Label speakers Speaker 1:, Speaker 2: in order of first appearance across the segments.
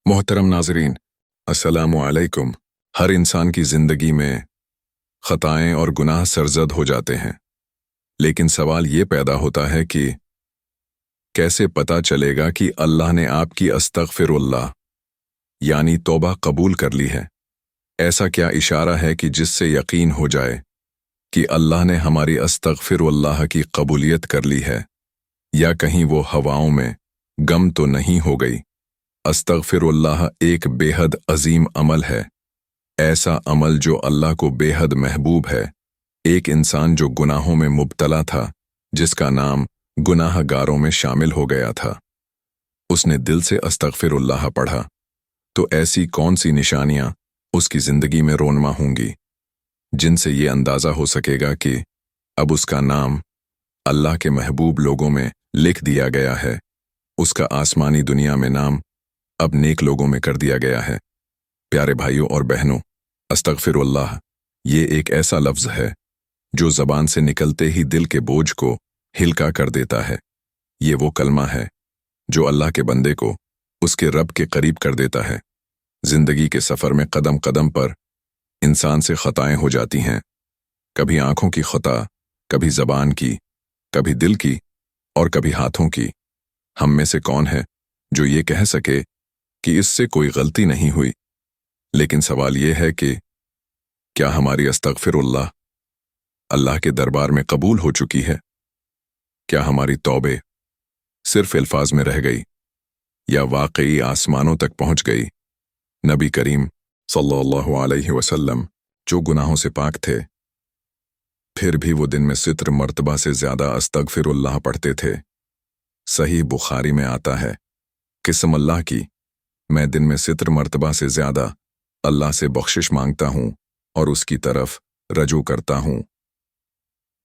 Speaker 1: मोहतरम नाजरीन, अस्सलामु अलैकुम। हर इंसान की ज़िंदगी में ख़ताएं और गुनाह सरज़द हो जाते हैं, लेकिन सवाल ये पैदा होता है कि कैसे पता चलेगा कि अल्लाह ने आपकी अस्तग़फ़िरुल्लाह यानी तौबा कबूल कर ली है। ऐसा क्या इशारा है कि जिससे यकीन हो जाए कि अल्लाह ने हमारी अस्तग़फ़िरुल्लाह की कबूलियत कर ली है, या कहीं वो हवाओं में गम तो नहीं हो गई। अस्तग़फ़िरुल्लाह एक बेहद अजीम अमल है, ऐसा अमल जो अल्लाह को बेहद महबूब है। एक इंसान जो गुनाहों में मुब्तला था, जिसका नाम गुनाहगारों में शामिल हो गया था, उसने दिल से अस्तग़फ़िरुल्लाह पढ़ा, तो ऐसी कौन सी निशानियां उसकी ज़िंदगी में रोनमा होंगी जिनसे ये अंदाज़ा हो सकेगा कि अब उसका नाम अल्लाह के महबूब लोगों में लिख दिया गया है, उसका आसमानी दुनिया में नाम अब नेक लोगों में कर दिया गया है। प्यारे भाइयों और बहनों, अस्तग़फ़िरुल्लाह ये एक ऐसा लफ्ज़ है जो ज़बान से निकलते ही दिल के बोझ को हिल्का कर देता है। ये वो कलमा है जो अल्लाह के बंदे को उसके रब के करीब कर देता है। ज़िंदगी के सफ़र में कदम कदम पर इंसान से ख़ताएं हो जाती हैं, कभी आँखों की ख़ता, कभी ज़बान की, कभी दिल की और कभी हाथों की। हम में से कौन है जो ये कह सके कि इससे कोई गलती नहीं हुई? लेकिन सवाल ये है कि क्या हमारी अस्तग़फ़िरुल्लाह अल्लाह के दरबार में कबूल हो चुकी है? क्या हमारी तौबे सिर्फ अल्फाज में रह गई या वाकई आसमानों तक पहुंच गई? नबी करीम सल्लल्लाहु अलैहि वसल्लम जो गुनाहों से पाक थे, फिर भी वो दिन में सित्र मर्तबा से ज़्यादा अस्तग़फ़िरुल्लाह पढ़ते थे। सही बुखारी में आता है, किस्म अल्लाह की, मैं दिन में सित्र मर्तबा से ज़्यादा अल्लाह से बख्शिश मांगता हूँ और उसकी तरफ रजू करता हूँ।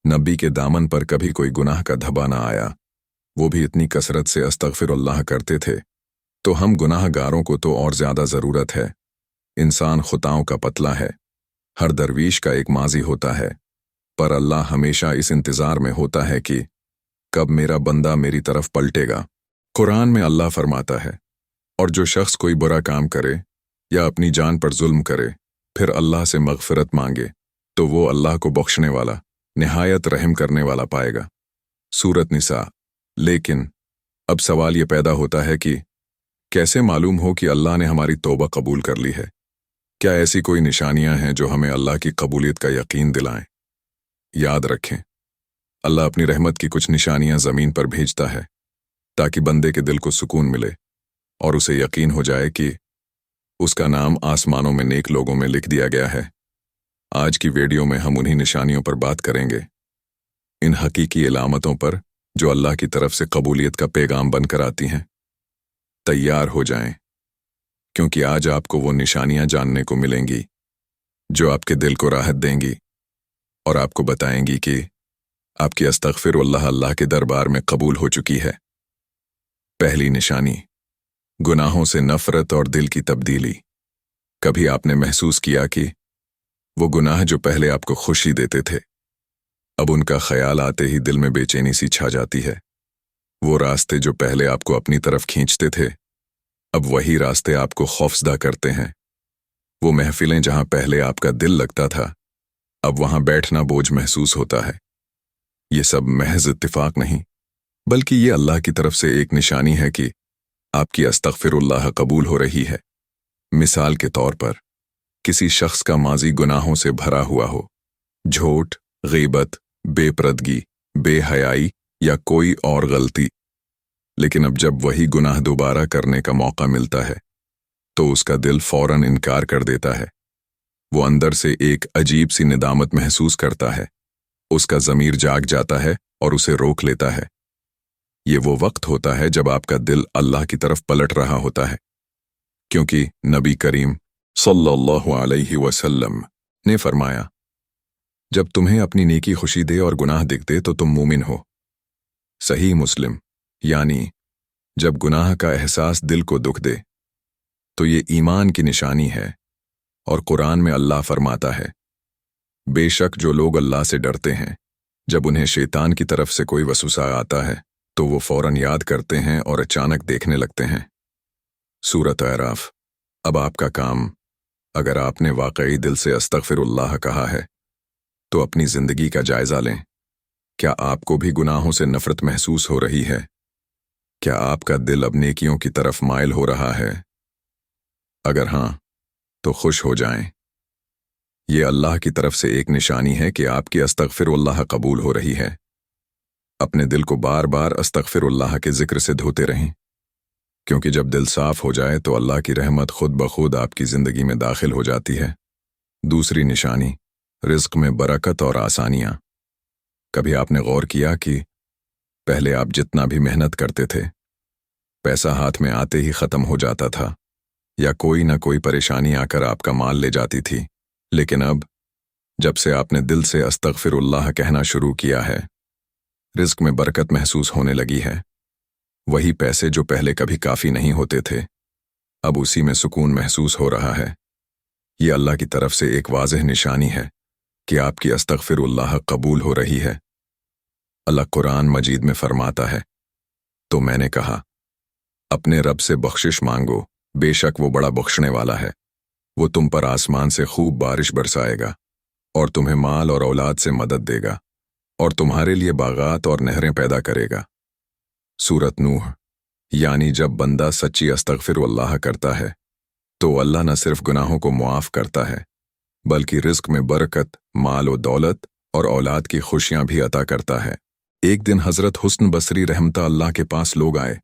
Speaker 1: नबी के दामन पर कभी कोई गुनाह का धब्बा ना आया, वो भी इतनी कसरत से अस्तग़फ़िरुल्लाह करते थे। तो हम गुनाहगारों को तो और ज़्यादा ज़रूरत है। इंसान खुताओं का पतला है, हर दरवीश का एक माजी होता है, पर अल्लाह हमेशा इस इंतज़ार में होता है कि कब मेरा बंदा मेरी तरफ पलटेगा। कुरान में अल्लाह फरमाता है, और जो शख्स कोई बुरा काम करे या अपनी जान पर जुल्म करे, फिर अल्लाह से मग़फ़िरत मांगे, तो वो अल्लाह को बख्शने वाला, निहायत रहम करने वाला पाएगा। सूरत निसा। लेकिन अब सवाल ये पैदा होता है कि कैसे मालूम हो कि अल्लाह ने हमारी तौबा कबूल कर ली है? क्या ऐसी कोई निशानियां हैं जो हमें अल्लाह की कबूलियत का यकीन दिलाएं? याद रखें, अल्लाह अपनी रहमत की कुछ निशानियां ज़मीन पर भेजता है ताकि बंदे के दिल को सुकून मिले और उसे यकीन हो जाए कि उसका नाम आसमानों में नेक लोगों में लिख दिया गया है। आज की वीडियो में हम उन्हीं निशानियों पर बात करेंगे, इन हकीकी इलामतों पर जो अल्लाह की तरफ से कबूलियत का पैगाम बनकर आती हैं। तैयार हो जाएं, क्योंकि आज आपको वो निशानियां जानने को मिलेंगी जो आपके दिल को राहत देंगी और आपको बताएंगी कि आपकी अस्तग़फ़िरुल्लाह अल्लाह के दरबार में कबूल हो चुकी है। पहली निशानी, गुनाहों से नफ़रत और दिल की तब्दीली। कभी आपने महसूस किया कि वो गुनाह जो पहले आपको खुशी देते थे, अब उनका ख्याल आते ही दिल में बेचैनी सी छा जाती है? वो रास्ते जो पहले आपको अपनी तरफ खींचते थे, अब वही रास्ते आपको खौफज़दा करते हैं। वो महफिलें जहां पहले आपका दिल लगता था, अब वहां बैठना बोझ महसूस होता है। ये सब महज इत्तिफाक नहीं, बल्कि ये अल्लाह की तरफ से एक निशानी है कि आपकी अस्तग़फ़िरुल्लाह कबूल हो रही है। मिसाल के तौर पर, किसी शख्स का माजी गुनाहों से भरा हुआ हो, झूठ, ग़ीबत, बेपरदगी, बेहयाई या कोई और गलती, लेकिन अब जब वही गुनाह दोबारा करने का मौका मिलता है तो उसका दिल फौरन इनकार कर देता है। वो अंदर से एक अजीब सी निदामत महसूस करता है, उसका ज़मीर जाग जाता है और उसे रोक लेता है। ये वो वक्त होता है जब आपका दिल अल्लाह की तरफ पलट रहा होता है, क्योंकि नबी करीम सल्लल्लाहु अलैहि वसल्लम ने फरमाया, जब तुम्हें अपनी नेकी खुशी दे और गुनाह दिख दे तो तुम मोमिन हो। सही मुस्लिम। यानी जब गुनाह का एहसास दिल को दुख दे तो ये ईमान की निशानी है। और कुरान में अल्लाह फरमाता है, बेशक जो लोग अल्लाह से डरते हैं, जब उन्हें शैतान की तरफ से कोई वसवसा आता है तो वो फौरन याद करते हैं और अचानक देखने लगते हैं। सूरत आराफ। अब आपका काम, अगर आपने वाकई दिल से अस्तगफिरुल्लाह कहा है तो अपनी जिंदगी का जायजा लें। क्या आपको भी गुनाहों से नफरत महसूस हो रही है? क्या आपका दिल अब नेकियों की तरफ माइल हो रहा है? अगर हां, तो खुश हो जाएं। ये अल्लाह की तरफ से एक निशानी है कि आपकी अस्तगफिरुल्लाह कबूल हो रही है। अपने दिल को बार बार अस्तगफिरुल्लाह के जिक्र से धोते रहें, क्योंकि जब दिल साफ हो जाए तो अल्लाह की रहमत खुद ब खुद आपकी जिंदगी में दाखिल हो जाती है। दूसरी निशानी, रिज्क में बरकत और आसानियां। कभी आपने गौर किया कि पहले आप जितना भी मेहनत करते थे, पैसा हाथ में आते ही खत्म हो जाता था, या कोई ना कोई परेशानी आकर आपका माल ले जाती थी। लेकिन अब जब से आपने दिल से अस्तगफिरुल्लाह कहना शुरू किया है, रिज्क में बरकत महसूस होने लगी है। वही पैसे जो पहले कभी काफी नहीं होते थे, अब उसी में सुकून महसूस हो रहा है। ये अल्लाह की तरफ से एक वाज़ेह निशानी है कि आपकी अस्तगफिरुल्लाह कबूल हो रही है। अल्लाह कुरान मजीद में फरमाता है, तो मैंने कहा, अपने रब से बख्शिश मांगो, बेशक वो बड़ा बख्शने वाला है। वो तुम पर आसमान से खूब बारिश बरसाएगा और तुम्हें माल और औलाद से मदद देगा और तुम्हारे लिए बागात और नहरें पैदा करेगा। सूरत नूह। यानी जब बंदा सच्ची अस्तगफिरुल्लाह करता है तो अल्लाह न सिर्फ गुनाहों को मुआफ करता है, बल्कि रिज्क में बरकत, माल और दौलत और औलाद की खुशियां भी अता करता है। एक दिन हजरत हुस्न बसरी रहमता अल्लाह के पास लोग आए।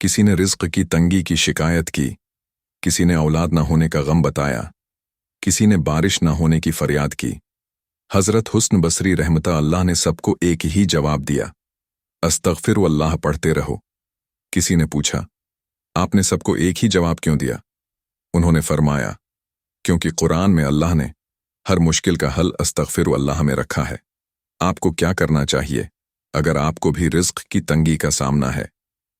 Speaker 1: किसी ने रिज्क की तंगी की शिकायत की, किसी ने औलाद न होने का गम बताया, किसी ने बारिश न होने की फरियाद की। हजरत हुस्न बसरी रहमता अल्लाह ने सबको एक ही जवाब दिया, अस्तगफिरुल्लाह पढ़ते रहो। किसी ने पूछा, आपने सबको एक ही जवाब क्यों दिया? उन्होंने फरमाया, क्योंकि कुरान में अल्लाह ने हर मुश्किल का हल अस्तगफिरुल्लाह में रखा है। आपको क्या करना चाहिए अगर आपको भी रिज्क की तंगी का सामना है,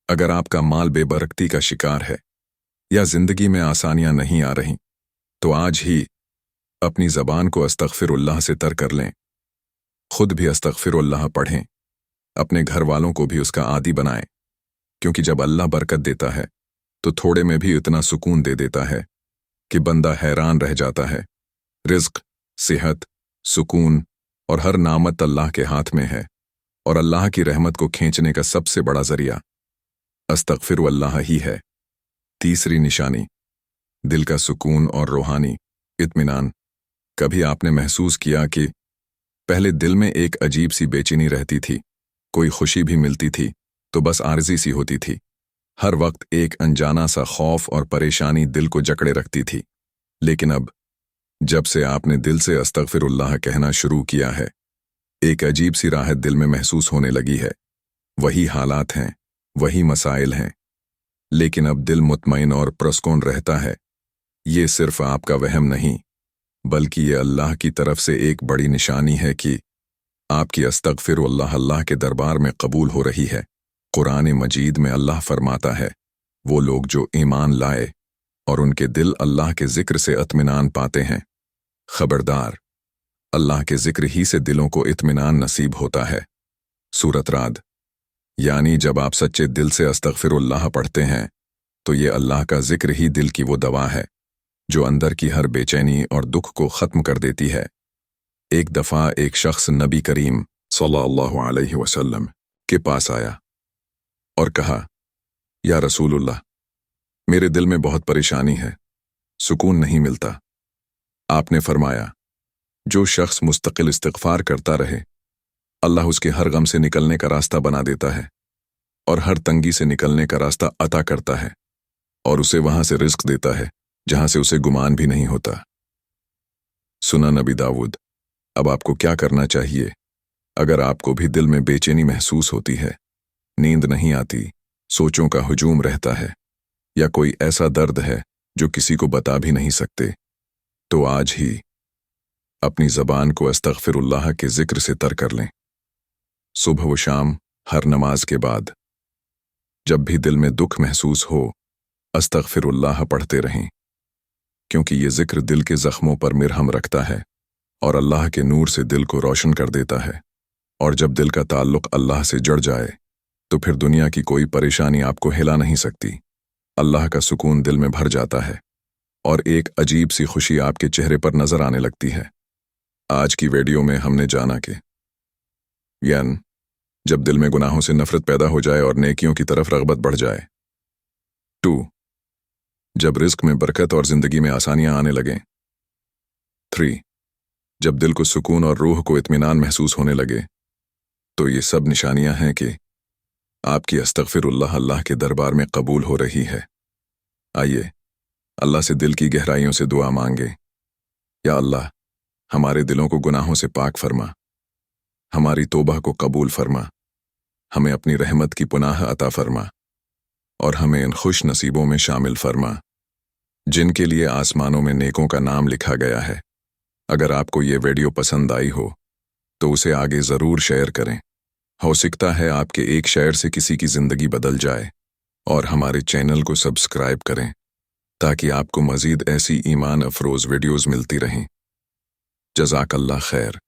Speaker 1: अगर आपका माल बेबरकती का शिकार है या जिंदगी में आसानियां नहीं आ रही, तो आज ही अपनी जबान को अस्तगफिरुल्लाह से तर कर लें। खुद भी अस्तगफिरुल्लाह पढ़ें, अपने घर वालों को भी उसका आदी बनाएं, क्योंकि जब अल्लाह बरकत देता है तो थोड़े में भी इतना सुकून दे देता है कि बंदा हैरान रह जाता है। रिज्क, सेहत, सुकून और हर नामत अल्लाह के हाथ में है, और अल्लाह की रहमत को खींचने का सबसे बड़ा जरिया अस्तगफिरुल्लाह ही है। तीसरी निशानी, दिल का सुकून और रूहानी इत्मीनान। कभी आपने महसूस किया कि पहले दिल में एक अजीब सी बेचैनी रहती थी, कोई खुशी भी मिलती थी तो बस आरज़ी सी होती थी। हर वक्त एक अनजाना सा खौफ और परेशानी दिल को जकड़े रखती थी। लेकिन अब जब से आपने दिल से अस्तगफिरुल्लाह कहना शुरू किया है, एक अजीब सी राहत दिल में महसूस होने लगी है। वही हालात हैं, वही मसाइल हैं, लेकिन अब दिल मुतमईन और पुरस्कून रहता है। ये सिर्फ आपका वहम नहीं, बल्कि ये अल्लाह की तरफ से एक बड़ी निशानी है कि आपकी अस्तगफिरुल्लाह अल्लाह के दरबार में कबूल हो रही है। कुरान मजीद में अल्लाह फरमाता है, वो लोग जो ईमान लाए और उनके दिल अल्लाह के जिक्र से इत्मीनान पाते हैं। खबरदार, अल्लाह के जिक्र ही से दिलों को इत्मीनान नसीब होता है। सूरत राद। यानी जब आप सच्चे दिल से अस्तगफिरुल्लाह पढ़ते हैं तो ये अल्लाह का जिक्र ही दिल की वो दवा है जो अंदर की हर बेचैनी और दुख को ख़त्म कर देती है। एक दफ़ा एक शख्स नबी करीम सल्लल्लाहु अलैहि वसल्लम के पास आया और कहा, या रसूलुल्लाह, मेरे दिल में बहुत परेशानी है, सुकून नहीं मिलता। आपने फरमाया, जो शख्स मुस्तकिल इस्तिग़फ़ार करता रहे, अल्लाह उसके हर गम से निकलने का रास्ता बना देता है और हर तंगी से निकलने का रास्ता अता करता है, और उसे वहां से रिज़्क देता है जहां से उसे गुमान भी नहीं होता। सुना नबी दाऊद। अब आपको क्या करना चाहिए अगर आपको भी दिल में बेचैनी महसूस होती है, नींद नहीं आती, सोचों का हुजूम रहता है, या कोई ऐसा दर्द है जो किसी को बता भी नहीं सकते, तो आज ही अपनी ज़बान को अस्तगफिरुल्लाह के जिक्र से तर कर लें। सुबह व शाम हर नमाज के बाद जब भी दिल में दुख महसूस हो, अस्तगफिरुल्लाह पढ़ते रहें, क्योंकि ये जिक्र दिल के जख्मों पर मिरहम रखता है और अल्लाह के नूर से दिल को रोशन कर देता है। और जब दिल का ताल्लुक अल्लाह से जुड़ जाए तो फिर दुनिया की कोई परेशानी आपको हिला नहीं सकती। अल्लाह का सुकून दिल में भर जाता है और एक अजीब सी खुशी आपके चेहरे पर नजर आने लगती है। आज की वीडियो में हमने जाना कि जब दिल में गुनाहों से नफरत पैदा हो जाए और नेकियों की तरफ रगबत बढ़ जाए। 2. जब रिस्क में बरकत और जिंदगी में आसानियां आने लगें। 3. जब दिल को सुकून और रूह को इत्मीनान महसूस होने लगे। तो ये सब निशानियां हैं कि आपकी अस्तगफिरुल्लाह अल्लाह के दरबार में कबूल हो रही है। आइए अल्लाह से दिल की गहराइयों से दुआ मांगे। या अल्लाह, हमारे दिलों को गुनाहों से पाक फरमा, हमारी तौबा को कबूल फरमा, हमें अपनी रहमत की पुनाह अता फरमा और हमें इन खुश नसीबों में शामिल फरमा जिनके लिए आसमानों में नेकों का नाम लिखा गया है। अगर आपको ये वीडियो पसंद आई हो तो उसे आगे ज़रूर शेयर करें। हो सकता है आपके एक शेयर से किसी की ज़िंदगी बदल जाए। और हमारे चैनल को सब्सक्राइब करें ताकि आपको मज़ीद ऐसी ईमान अफरोज़ वीडियोज़ मिलती रहें। जज़ाकल्लाह खैर।